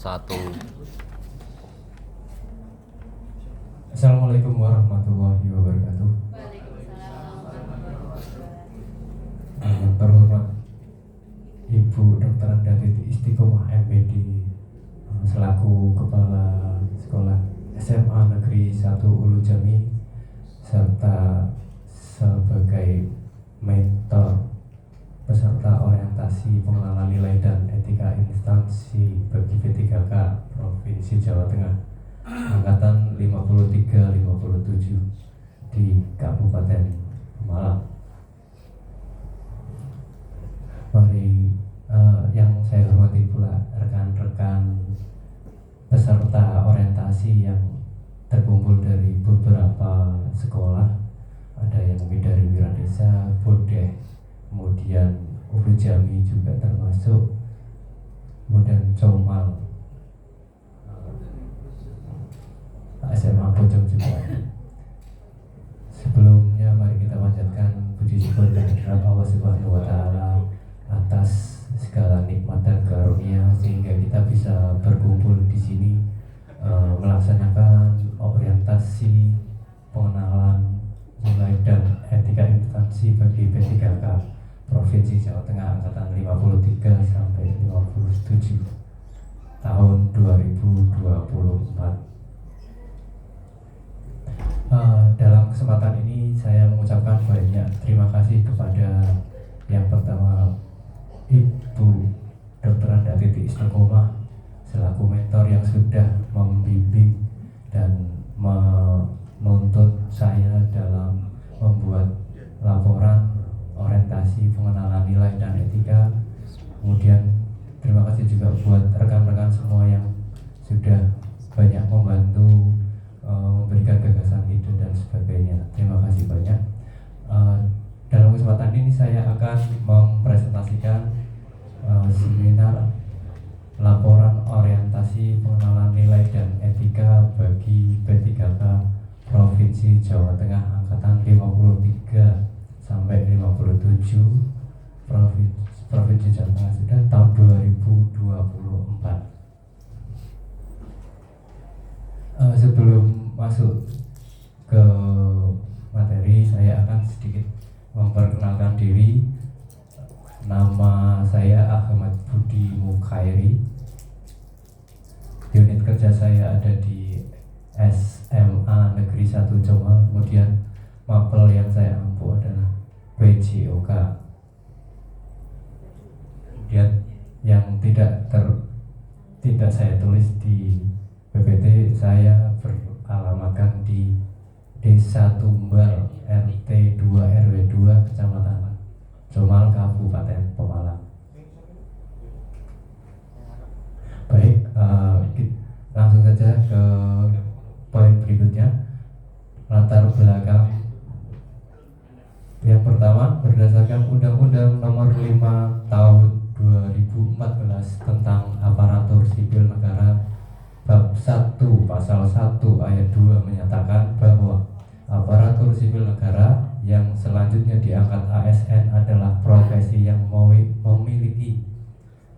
Satu. Assalamualaikum warahmatullahi wabarakatuh. Terhormat Ibu Dr. Andati Istiqomah MPD selaku Kepala Sekolah SMA Negeri 1 Ulu Jami serta sebagai mentor peserta orientasi pengenalan nilai dan etika instansi bagi P3K Provinsi Jawa Tengah angkatan 53-57 di Kabupaten Malang. Mari yang saya hormati pula rekan-rekan peserta orientasi yang terkumpul dari beberapa sekolah, ada yang dari Wiradesa, Bodeh, kemudian Ulu Jami juga termasuk, kemudian Comal, SMA Pojok juga. Sebelumnya mari kita panjatkan puji syukur kehadirat Allah Subhanahu wa Ta'ala atas segala nikmat dan karunia sehingga kita bisa berkumpul di sini melaksanakan orientasi pengenalan nilai dan etika instansi bagi P3K Provinsi Jawa Tengah angkatan 53 sampai 57 tahun 2024. Dalam kesempatan ini saya mengucapkan banyak terima kasih kepada yang pertama Ibu Dr. Andati Istiqomah selaku mentor yang sudah membimbing dan menuntut saya dalam membuat laporan orientasi pengenalan nilai dan etika. Kemudian terima kasih juga buat rekan-rekan semua yang sudah banyak membantu memberikan gagasan ide dan sebagainya. Terima kasih banyak. Dalam kesempatan ini saya akan mempresentasikan seminar laporan orientasi pengenalan nilai dan etika bagi P3K Provinsi Jawa Tengah angkatan 53 sampai 57 Provinsi Jawa Tengah sudah tahun 2024. Sebelum masuk ke materi, saya akan sedikit memperkenalkan diri. Nama saya Ahmad Budi Mukhairi. Unit kerja saya ada di SMA Negeri 1 Comal. Kemudian mapel yang saya ampu adalah PJOK. Kemudian yang tidak saya tulis di PPT, saya beralamatkan di Desa Tumbal RT 2 RW 2 Kecamatan Comal Kabupaten Pemalang. Baik, langsung saja ke poin berikutnya. Latar belakang yang pertama, berdasarkan Undang-Undang Nomor 5 Tahun 2014 tentang Aparatur Sipil Negara Bab 1 Pasal 1 Ayat 2 menyatakan bahwa aparatur sipil negara yang selanjutnya diangkat ASN adalah profesi yang memiliki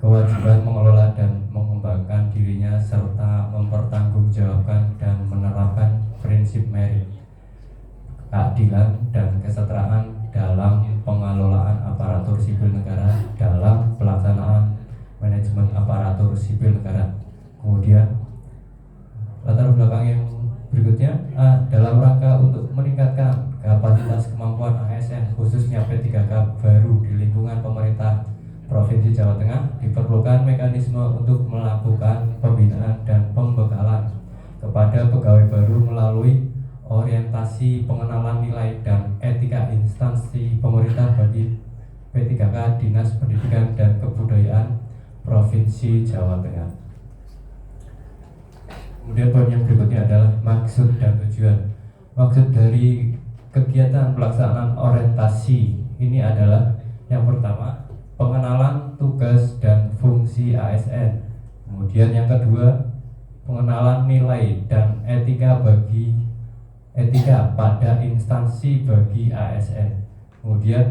kewajiban mengelola dan mengembangkan dirinya serta mempertanggungjawabkan dan menerapkan prinsip merit, keadilan dan kesetaraan dalam pengelolaan aparatur sipil negara dalam pelaksanaan manajemen aparatur sipil negara. Kemudian latar belakang yang berikutnya, dalam rangka untuk meningkatkan kapasitas kemampuan ASN khususnya P3K baru di lingkungan pemerintah Provinsi Jawa Tengah, diperlukan mekanisme untuk melakukan pembinaan dan pembekalan kepada pegawai baru melalui orientasi pengenalan nilai dan etika instansi pemerintah bagi P3K Dinas Pendidikan dan Kebudayaan Provinsi Jawa Tengah. Kemudian poin yang berikutnya adalah maksud dan tujuan. Maksud dari kegiatan pelaksanaan orientasi ini adalah yang pertama, pengenalan tugas dan fungsi ASN. Kemudian yang kedua, pengenalan nilai dan etika pada instansi bagi ASN. Kemudian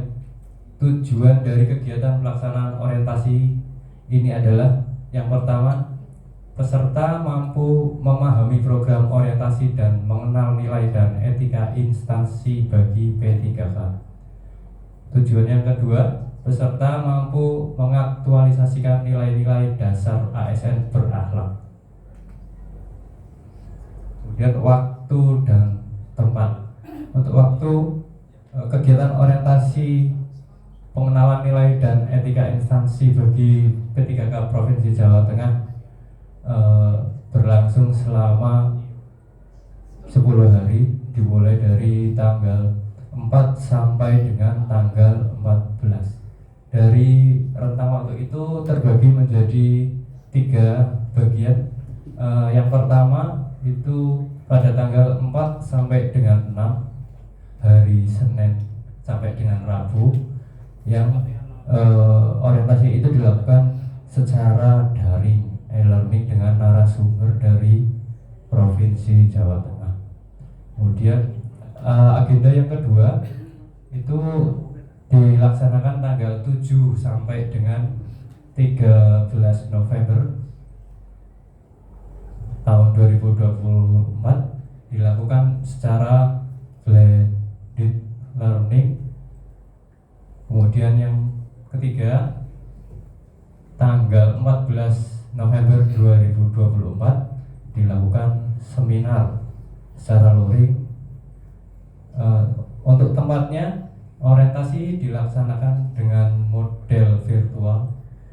tujuan dari kegiatan pelaksanaan orientasi ini adalah yang pertama, Peserta mampu memahami program orientasi dan mengenal nilai dan etika instansi bagi P3K. Tujuan yang kedua, peserta mampu mengaktualisasikan nilai-nilai dasar ASN berakhlak. Kemudian waktu dan tempat. Untuk waktu, kegiatan orientasi pengenalan nilai dan etika instansi bagi P3K Provinsi Jawa Tengah berlangsung selama 10 hari, dimulai dari tanggal 4 sampai dengan tanggal 14. Dari rentang waktu itu terbagi menjadi 3 bagian. Yang pertama itu pada tanggal 4 sampai dengan 6, hari Senin sampai dengan Rabu, yang orientasi itu dilakukan secara daring, e-learning dengan narasumber dari Provinsi Jawa Tengah. Kemudian agenda yang kedua itu dilaksanakan tanggal 7 sampai dengan 13 November tahun 2024, dilakukan secara blended learning. Kemudian yang ketiga, tanggal 14 November 2024 dilakukan seminar secara luring. Untuk tempatnya, orientasi dilaksanakan dengan model virtual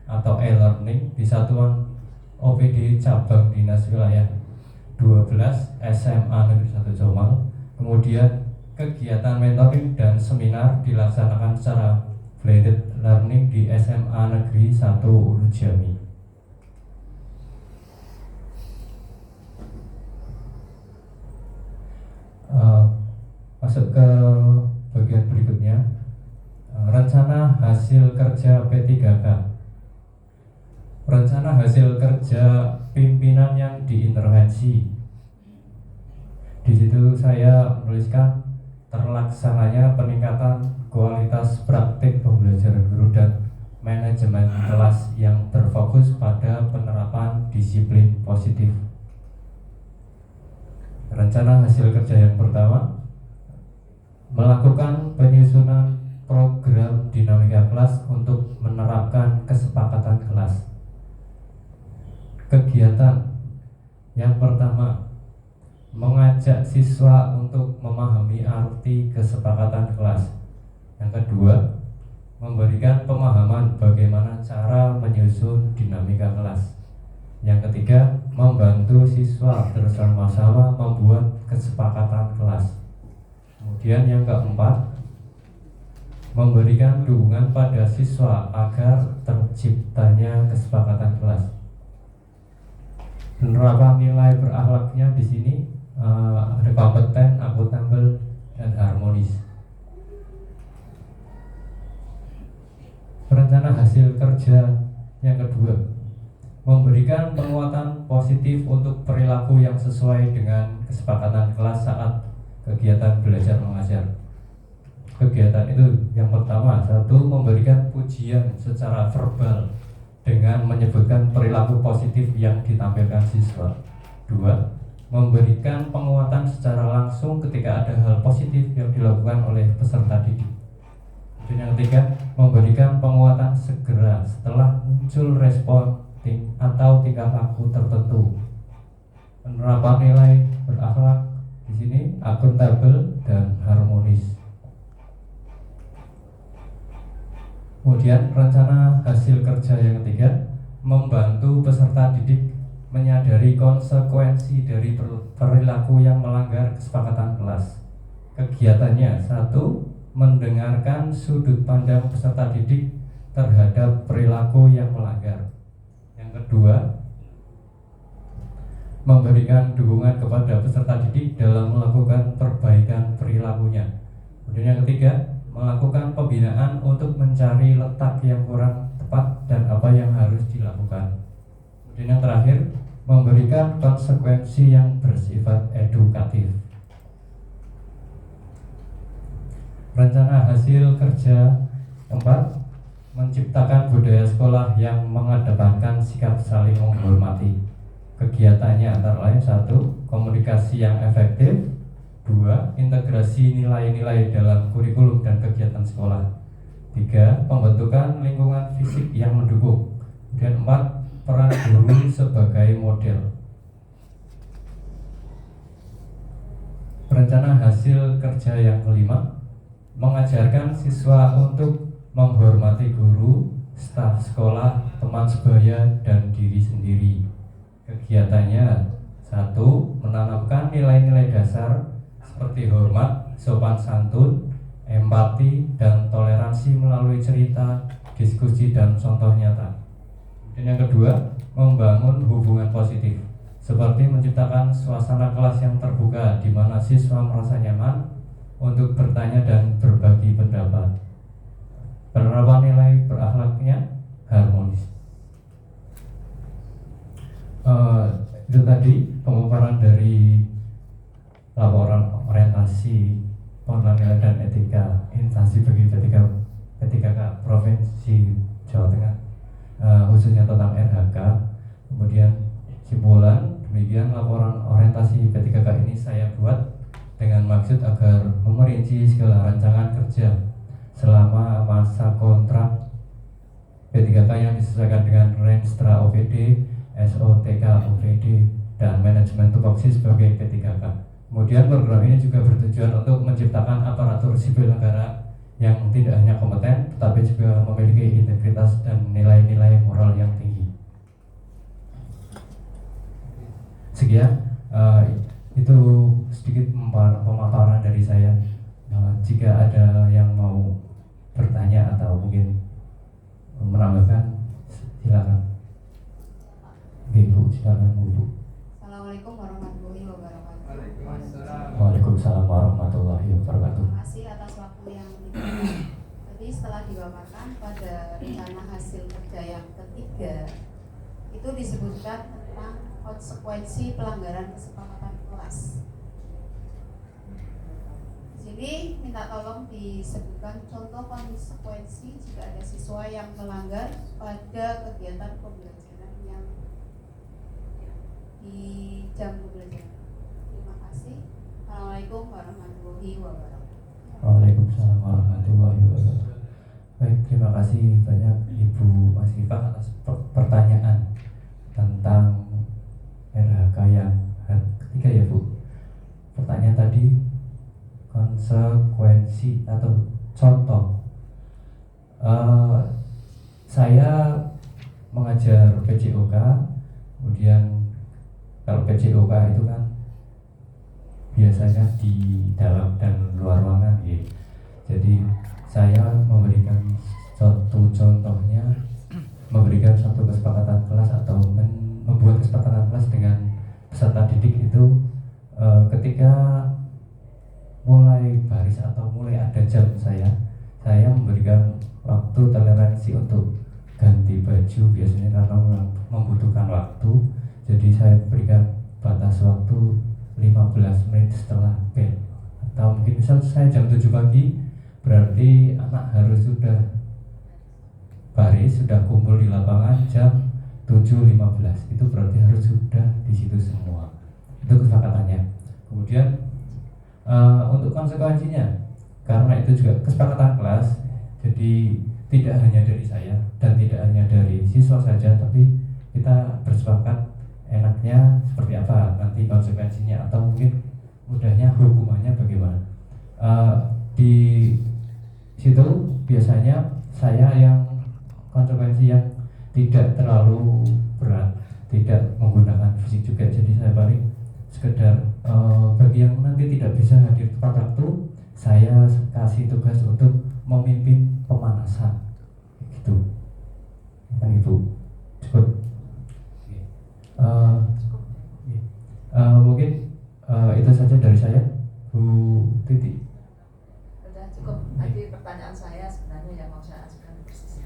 atau e-learning di Satuan OPD Cabang Dinas Wilayah 12 SMA Negeri 1 Jombang. Kemudian kegiatan mentoring dan seminar dilaksanakan secara blended learning di SMA Negeri 1 Ulu Jami. Masuk ke bagian berikutnya, rencana hasil kerja P3K. Rencana hasil kerja pimpinan yang diintervensi. Di situ saya menuliskan terlaksananya peningkatan kualitas praktik pembelajaran guru dan manajemen kelas yang berfokus pada penerapan disiplin positif. Rencana hasil kerja yang pertama, melakukan penyusunan program dinamika kelas untuk menerapkan kesepakatan kelas. Kegiatan yang pertama, mengajak siswa untuk memahami arti kesepakatan kelas. Yang kedua, memberikan pemahaman bagaimana cara menyusun dinamika kelas. Yang ketiga, membantu siswa bersama-sama membuat kesepakatan kelas. Kemudian yang keempat, memberikan dukungan pada siswa agar terciptanya kesepakatan kelas. Penerapan nilai berakhlaknya di sini ada kompeten, akuntabel, dan harmonis. Rencana hasil kerja yang kedua, memberikan penguatan positif untuk perilaku yang sesuai dengan kesepakatan kelas saat kegiatan belajar mengajar. Kegiatan itu yang pertama, satu, memberikan pujian secara verbal dengan menyebutkan perilaku positif yang ditampilkan siswa. Dua, memberikan penguatan secara langsung ketika ada hal positif yang dilakukan oleh peserta didik. Dan yang ketiga, memberikan penguatan segera setelah muncul respon atau tingkah laku tertentu. Penerapan nilai berakhlak di sini akuntabel dan harmonis. Kemudian rencana hasil kerja yang ketiga, membantu peserta didik menyadari konsekuensi dari perilaku yang melanggar kesepakatan kelas. Kegiatannya, satu, mendengarkan sudut pandang peserta didik terhadap perilaku yang melanggar. Yang kedua, memberikan dukungan kepada peserta didik dalam melakukan perbaikan perilakunya. Kemudian yang ketiga, melakukan pembinaan untuk mencari letak yang kurang tepat dan apa yang harus dilakukan. Kemudian yang terakhir, memberikan konsekuensi yang bersifat edukatif. Rencana hasil kerja keempat, menciptakan budaya sekolah yang mengedepankan sikap saling menghormati. kegiatannya antara lain: 1. Komunikasi yang efektif. 2. Integrasi nilai-nilai dalam kurikulum dan kegiatan sekolah. 3. Pembentukan lingkungan fisik yang mendukung. Kemudian 4. Peran guru sebagai model. Rencana hasil kerja yang kelima: mengajarkan siswa untuk menghormati guru, staf sekolah, teman sebaya, dan diri sendiri. Kegiatannya: 1. Menanamkan nilai-nilai dasar seperti hormat, sopan santun, empati, dan toleransi melalui cerita, diskusi, dan contoh nyata. Dan yang kedua, membangun hubungan positif seperti menciptakan suasana kelas yang terbuka di mana siswa merasa nyaman untuk bertanya dan berbagi pendapat. Penerapan nilai berakhlaknya harmonis. Itu tadi pemaparan dari laporan orientasi pengenalan nilai dan etika instansi bagi P3K Provinsi Jawa Tengah, khususnya tentang RHK. Kemudian simpulan, demikian laporan orientasi P3K ini saya buat dengan maksud agar memerinci segala rancangan kerja selama masa kontrak P3K yang disesuaikan dengan Renstra OPD, SOTK OPD, dan manajemen tupoksi sebagai P3K. Kemudian program ini juga bertujuan untuk menciptakan aparatur sipil negara yang tidak hanya kompeten tetapi juga memiliki integritas dan nilai-nilai moral yang tinggi. Sekian, itu sedikit pemaparan dari saya. Jika ada yang mau bertanya atau mungkin menambahkan, silakan. Ibu, silakan Bu. Assalamualaikum warahmatullahi wabarakatuh. Waalaikumsalam warahmatullahi wabarakatuh. Terima kasih atas waktu yang diberikan. Tadi setelah diwakilkan pada rencana hasil kerja yang ketiga, itu disebutkan tentang konsekuensi pelanggaran kesepakatan kelas. Di sini minta tolong disebutkan contoh konsekuensi jika ada siswa yang melanggar pada kegiatan pembelajaran yang di jam pembelajaran. Terima kasih. Assalamualaikum warahmatullahi wabarakatuh. Waalaikumsalam warahmatullahi wabarakatuh. Baik, terima kasih banyak Ibu Masifah atas pertanyaan tentang RHK yang ketiga ya Bu. Pertanyaan tadi konsekuensi atau contoh. Saya mengajar PJOK, kemudian kalau PJOK itu kan biasanya di dalam dan luar ruangan gitu. Jadi saya memberikan suatu contohnya, memberikan suatu kesepakatan kelas atau membuat kesepakatan kelas dengan peserta didik itu ketika mulai baris atau mulai ada jam saya memberikan waktu toleransi untuk ganti baju biasanya karena membutuhkan waktu. Jadi saya berikan batas waktu 15 menit setelah bel, atau mungkin misal saya jam 7 pagi, berarti anak harus sudah baris, sudah kumpul di lapangan jam 7.15. Itu berarti harus sudah di situ semua. Itu kesepakatannya. Kemudian untuk konsekuensinya, karena itu juga kesepakatan kelas, jadi tidak hanya dari saya dan tidak hanya dari siswa saja, tapi kita bersepakat enaknya seperti apa nanti konsekuensinya, atau mungkin mudahnya hukumannya bagaimana. Di situ biasanya saya yang konsekuensi yang tidak terlalu berat, tidak menggunakan fisik juga. Jadi saya paling sekedar bagi yang nanti tidak bisa hadir tepat waktu, saya kasih tugas untuk memimpin pemanasan gitu kan Ibu. Cukup. Mungkin itu saja dari saya, Bu Titi. Sudah cukup. Tadi pertanyaan saya sebenarnya yang mau saya ajukan persis.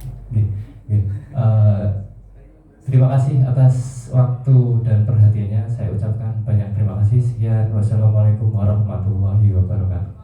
Terima kasih atas waktu dan perhatiannya. Saya ucapkan banyak terima kasih. Sekian, wassalamualaikum warahmatullahi wabarakatuh.